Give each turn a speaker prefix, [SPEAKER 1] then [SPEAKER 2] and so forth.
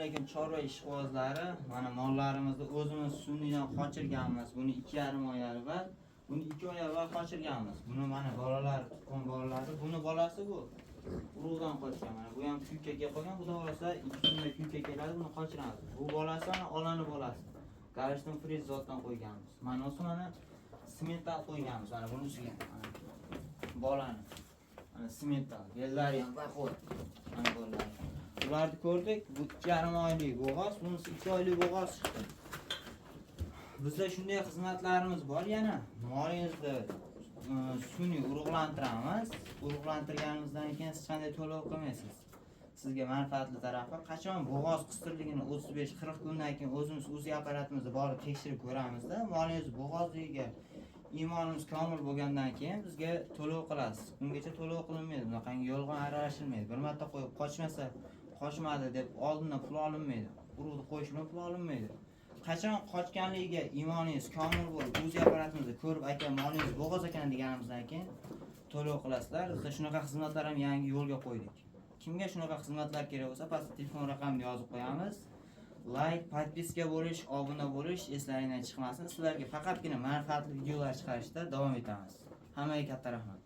[SPEAKER 1] alaykum chorva ishqibozlari. Mana mollarimizni o'zimiz sunnidan qochirganmiz. Buni 2,5 oy avval, buni 2 oy avval qochirganmiz. Buni mana bolalar, tuqqan bolalari, buni bolasi bu. Urug'dan qochgan. Mana bu ham kuykaga qolgan. Xudo xolasa 2 kunda kuyka keladi, buni qochiramiz. Bu bolasi mana olani bolasi. Garishdan friz zotdan qo'yganmiz. Mana o'si mana sementdan qo'yganmiz. Mana buni ustiga. Bolani. Mana sementdan. Bellari ham baqo'r. Mana bolalar. Ularni ko'rdik. Bu 2,5 oylik bo'g'oz, bunisi 2 oylik bo'g'oz chiqdi. Bizda shunday xizmatlarimiz bor yana. Molingizni sun'iy urug'lantiramiz. Urug'lantirganimizdan keyin hech qanday to'lov qilmaysiz. Sizga manfaatli tarafi qachon bo'g'oz qistirligini 35-40 kundan keyin o'zimiz apparatimizni borib tekshirib ko'ramizda, molingiz bo'g'ozligiga iymonimiz komil bo'lgandan keyin bizga to'lov qilasiz. Bungacha to'lov qilinmaydi. Bunaqangi yolg'on aralashilmaydi. Bir marta qo'yib qochmasa, qochmadi deb oldindan pul olinmaydi. Urug'ni qo'yish bilan pul olinmaydi. Qachon qochganligiga iymoningiz komil bo'lib, apparatimizni ko'rib, aka molingiz bo'g'oz ekan deganimizdan keyin to'lov qilasizlar. Biz shunaqa xizmatlar ham yangi yo'lga qo'ydik. Kimga shunaqa xizmatlar kerak bo'lsa, pastda telefon raqamini yozib qo'yamiz. Like, podpiska bo'lish, obuna bo'lish eslaringizdan chiqmasin. Sizlarga faqatgina manfaatli videolar chiqarishda davom etamiz. Hammaga katta rahmat.